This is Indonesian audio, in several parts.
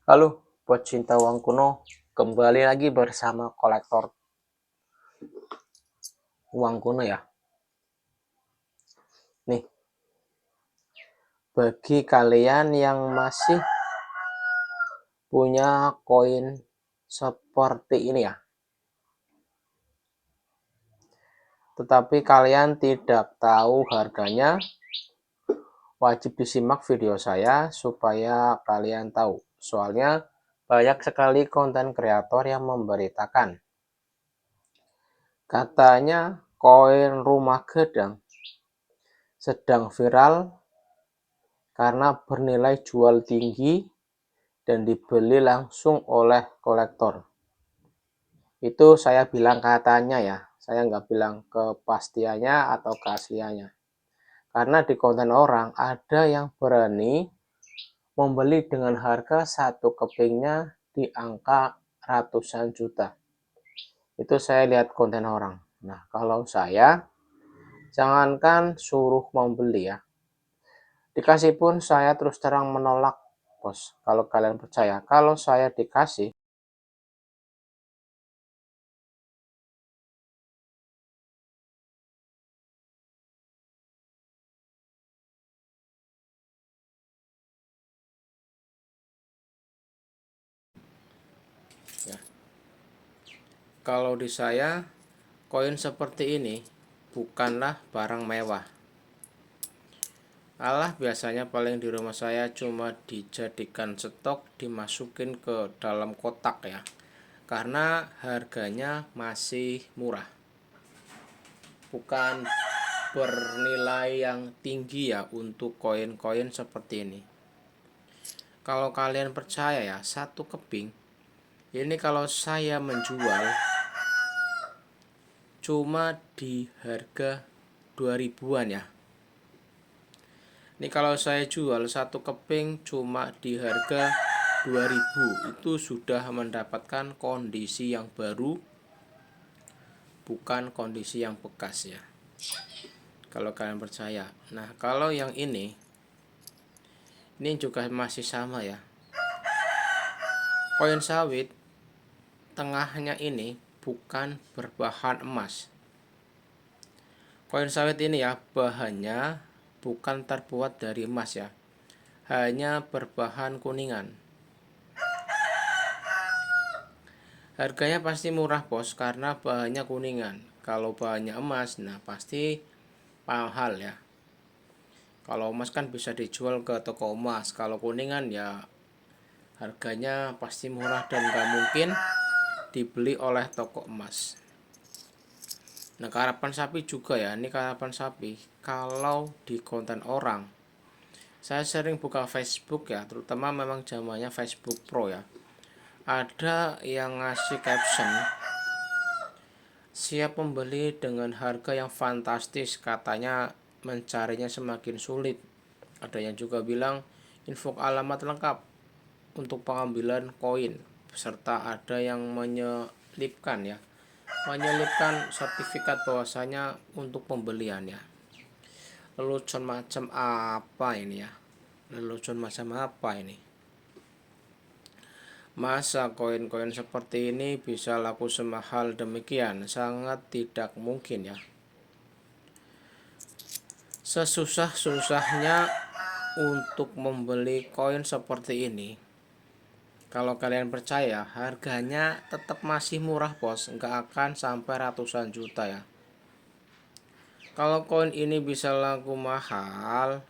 Halo, pecinta uang kuno, kembali lagi bersama kolektor uang kuno ya. Nih, bagi kalian yang masih punya koin seperti ini ya, tetapi kalian tidak tahu harganya, wajib disimak video saya supaya kalian tahu. Soalnya banyak sekali konten kreator yang memberitakan. Katanya koin rumah gedang sedang viral karena bernilai jual tinggi dan dibeli langsung oleh kolektor. Itu saya bilang katanya ya, saya nggak bilang kepastiannya atau keasliannya. Karena di konten orang ada yang berani membeli dengan harga satu kepingnya di angka ratusan juta. Itu saya lihat konten orang. Nah, kalau saya, jangankan suruh membeli ya, dikasih pun saya terus terang menolak, bos. Kalau kalian percaya, kalau saya dikasih, ya, kalau di saya, koin seperti ini bukanlah barang mewah. Alah, biasanya paling di rumah saya cuma dijadikan stok, dimasukin ke dalam kotak ya. Karena harganya masih murah. Bukan bernilai yang tinggi ya untuk koin-koin seperti ini. Kalau kalian percaya ya, satu keping ini kalau saya menjual cuma di harga 2000-an ya. Ini kalau saya jual satu keping cuma di harga 2000, itu sudah mendapatkan kondisi yang baru, bukan kondisi yang bekas ya. Kalau kalian percaya. Nah, kalau yang ini juga masih sama ya. Koin sawit tengahnya ini bukan berbahan emas. Koin sawit ini ya, bahannya bukan terbuat dari emas ya, hanya berbahan kuningan. Harganya pasti murah bos, karena bahannya kuningan. Kalau bahannya emas, nah pasti mahal ya. Kalau emas kan bisa dijual ke toko emas, kalau kuningan ya harganya pasti murah dan gak mungkin dibeli oleh toko emas. Nah, karapan sapi juga ya, ini karapan sapi. Kalau di konten orang, saya sering buka Facebook ya, terutama memang zamannya Facebook Pro ya. Ada yang ngasih caption, siap membeli dengan harga yang fantastis, katanya mencarinya semakin sulit. Ada yang juga bilang info alamat lengkap untuk pengambilan koin, serta ada yang menyelipkan sertifikat bahwasanya untuk pembeliannya. Lelucon macam apa ini ya? Lelucon macam apa ini? Masa koin-koin seperti ini bisa laku semahal demikian? Sangat tidak mungkin ya. Sesusah-susahnya untuk membeli koin seperti ini, kalau kalian percaya, harganya tetap masih murah bos, nggak akan sampai ratusan juta ya. Kalau koin ini bisa laku mahal,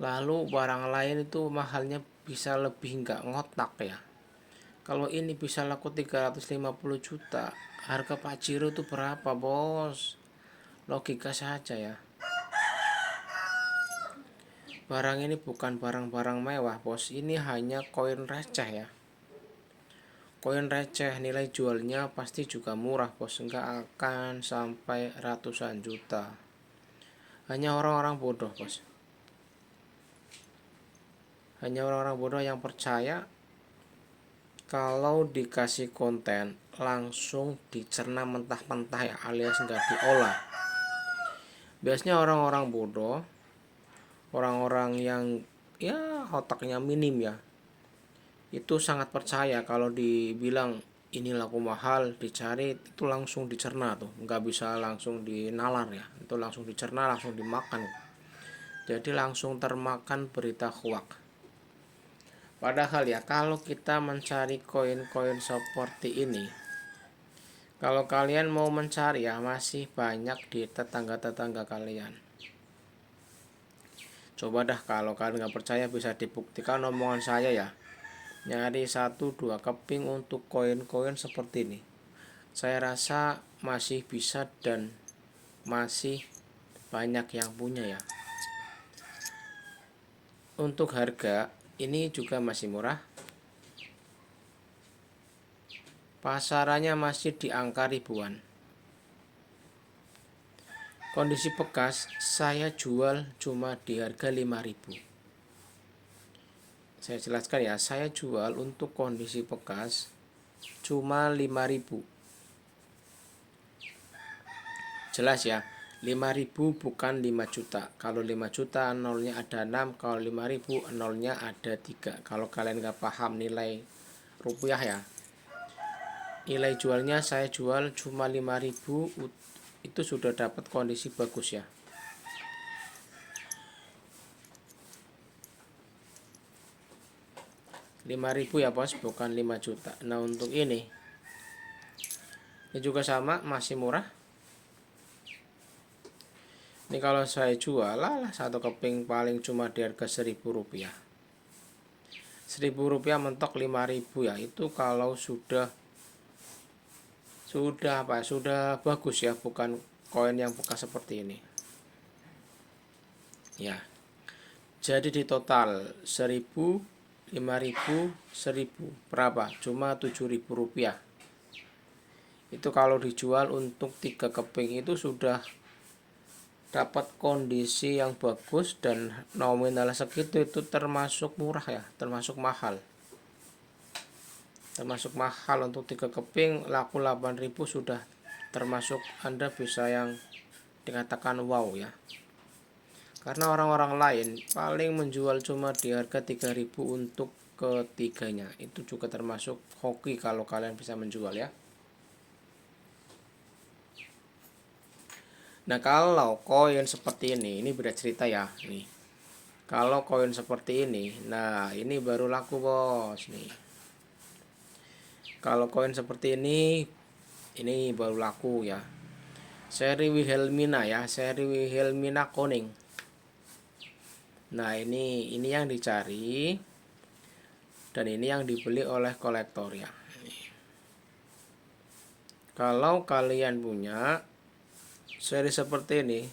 lalu barang lain itu mahalnya bisa lebih nggak ngotak ya. Kalau ini bisa laku 350 juta, harga Pajero itu berapa bos? Logika saja ya. Barang ini bukan barang-barang mewah bos, ini hanya koin receh ya. Koin receh, nilai jualnya pasti juga murah bos, nggak akan sampai ratusan juta. Hanya orang-orang bodoh bos, hanya orang-orang bodoh yang percaya kalau dikasih konten langsung dicerna mentah-mentah ya, alias nggak diolah. Biasanya orang-orang bodoh, orang-orang yang ya otaknya minim ya, itu sangat percaya kalau dibilang ini laku mahal, dicari itu langsung dicerna tuh, nggak bisa langsung dinalar ya, itu langsung dicerna, langsung dimakan. Jadi langsung termakan berita hoax. Padahal ya kalau kita mencari koin-koin seperti ini, kalau kalian mau mencari ya masih banyak di tetangga-tetangga kalian. Coba dah kalau kalian nggak percaya bisa dibuktikan omongan saya ya. Nyari 1-2 keping untuk koin-koin seperti ini. Saya rasa masih bisa dan masih banyak yang punya ya. Untuk harga ini juga masih murah. Pasarannya masih di angka ribuan. Kondisi bekas saya jual cuma di harga 5.000. Saya jelaskan ya, saya jual untuk kondisi bekas cuma 5.000. Jelas ya, 5.000 bukan 5 juta. Kalau 5 juta nolnya ada 6, kalau 5.000 nolnya ada 3. Kalau kalian nggak paham nilai rupiah ya, nilai jualnya saya jual cuma 5.000, itu sudah dapat kondisi bagus ya. Rp5.000 ya bos, bukan 5 juta. Nah untuk ini juga sama, masih murah. Ini kalau saya jual lah 1 keping paling cuma di harga Rp1.000. Rp1.000 mentok 5.000 ya, itu kalau sudah bagus ya, bukan koin yang bekas seperti ini ya. Jadi di total 1.000, 5.000, 1.000 berapa? Cuma Rp7.000. Itu kalau dijual untuk 3 keping itu sudah dapat kondisi yang bagus dan nominal segitu, itu termasuk murah ya, termasuk mahal. Untuk 3 keping laku 8.000 sudah termasuk Anda bisa yang dikatakan wow ya. Karena orang-orang lain paling menjual cuma di harga 3.000 untuk ketiganya. Itu juga termasuk hoki kalau kalian bisa menjual ya. Nah kalau koin seperti ini beda cerita ya nih. Kalau koin seperti ini, nah ini baru laku bos nih. Kalau koin seperti ini baru laku ya. Seri Wilhelmina ya, seri Wilhelmina Koning. Nah ini yang dicari dan ini yang dibeli oleh kolektor ya. Kalau kalian punya seri seperti ini,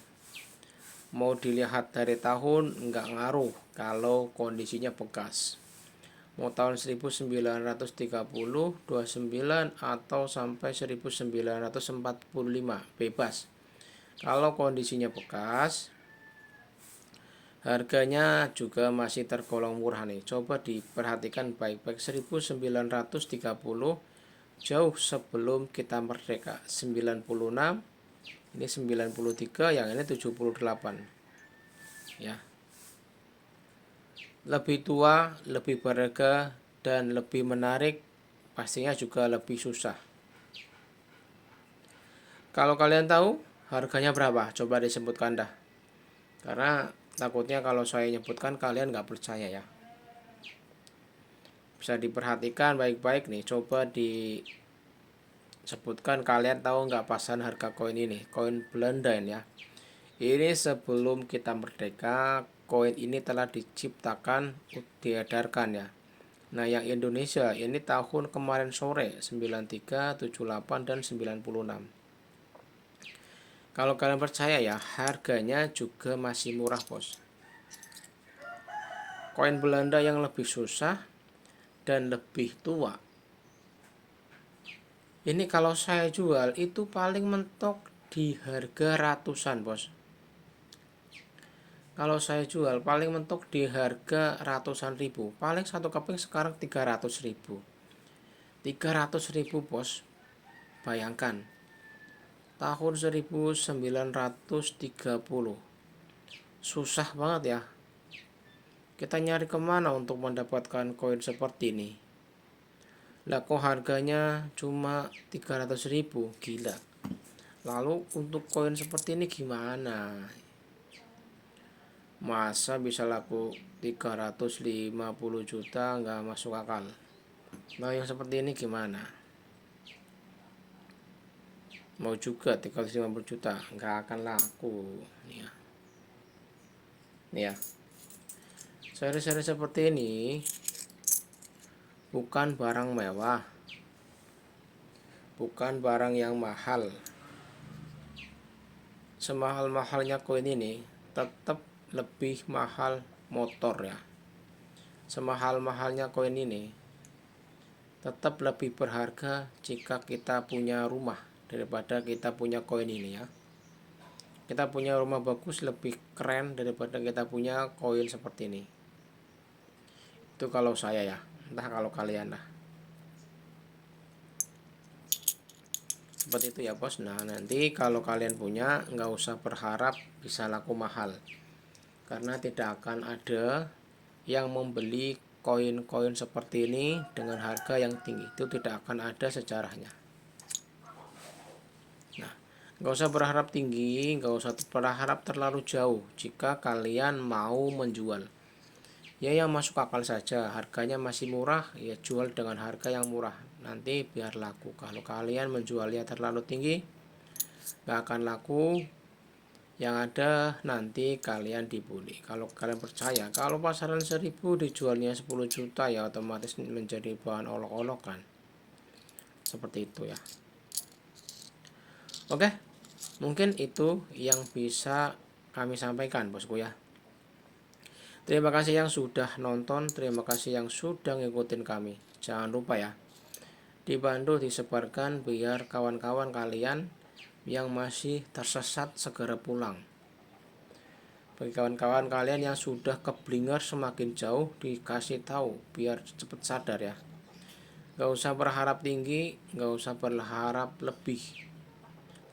mau dilihat dari tahun nggak ngaruh kalau kondisinya bekas. Mau tahun 1930, 29 atau sampai 1945 bebas. Kalau kondisinya bekas, harganya juga masih tergolong murah nih. Coba diperhatikan baik-baik. 1930 jauh sebelum kita merdeka. 96, ini 93, yang ini 78 ya. Lebih tua, lebih berharga, dan lebih menarik, pastinya juga lebih susah. Kalau kalian tahu harganya berapa, coba disebutkan dah. Karena takutnya kalau saya nyebutkan kalian nggak percaya ya. Bisa diperhatikan baik-baik nih, coba disebutkan kalian tahu nggak pasaran harga koin ini, koin Belanda ya. Ini sebelum kita merdeka, koin ini telah diciptakan, diedarkan ya. Nah yang Indonesia ini tahun kemarin sore 93, 78 dan 96. Kalau kalian percaya ya, harganya juga masih murah bos. Koin Belanda yang lebih susah dan lebih tua, ini kalau saya jual itu paling mentok di harga ratusan bos. Kalau saya jual paling mentok di harga ratusan ribu. Paling 1 keping sekarang 300.000. 300.000 bos. Bayangkan, tahun 1930. Susah banget ya. Kita nyari kemana untuk mendapatkan koin seperti ini? Lah kok harganya cuma 300.000, gila. Lalu untuk koin seperti ini gimana? Masa bisa laku 350 juta, nggak masuk akal. Nah yang seperti ini gimana? Mau juga 350 juta, nggak akan laku. Nih ya, nih ya. Seri-seri seperti ini bukan barang mewah, bukan barang yang mahal. Semahal-mahalnya koin ini tetap lebih mahal motor ya. Semahal-mahalnya koin ini tetap lebih berharga jika kita punya rumah daripada kita punya koin ini ya. Kita punya rumah bagus lebih keren daripada kita punya koin seperti ini. Itu kalau saya ya, entah kalau kalian lah. Seperti itu ya bos. Nah nanti kalau kalian punya, nggak usah berharap bisa laku mahal, karena tidak akan ada yang membeli koin-koin seperti ini dengan harga yang tinggi. Itu tidak akan ada sejarahnya. Nah, nggak usah berharap tinggi, nggak usah berharap terlalu jauh jika kalian mau menjual. Ya yang masuk akal saja, harganya masih murah, ya jual dengan harga yang murah. Nanti biar laku. Kalau kalian menjualnya terlalu tinggi, nggak akan laku. Yang ada nanti kalian dibully. Kalau kalian percaya, kalau pasaran 1000 dijualnya 10 juta, ya otomatis menjadi bahan olok-olokan. Seperti itu ya. Oke, mungkin itu yang bisa kami sampaikan bosku ya. Terima kasih yang sudah nonton, terima kasih yang sudah ngikutin kami. Jangan lupa ya, dibantu disebarkan biar kawan-kawan kalian yang masih tersesat segera pulang. Bagi kawan-kawan kalian yang sudah keblinger semakin jauh, dikasih tahu biar cepat sadar ya. Gak usah berharap tinggi, gak usah berharap lebih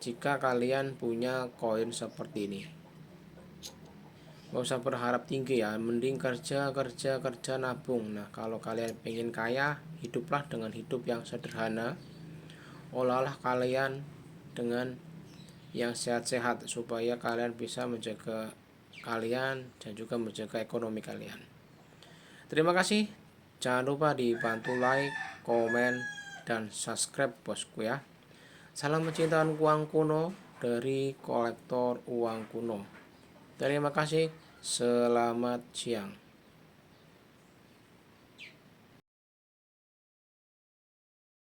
jika kalian punya koin seperti ini. Gak usah berharap tinggi ya, mending kerja nabung. Nah kalau kalian pengen kaya, hiduplah dengan hidup yang sederhana. Olahlah kalian dengan yang sehat-sehat supaya kalian bisa menjaga kalian dan juga menjaga ekonomi kalian. Terima kasih. Jangan lupa dibantu like, komen, dan subscribe bosku ya. Salam pencintaan uang kuno dari kolektor uang kuno. Terima kasih. Selamat siang.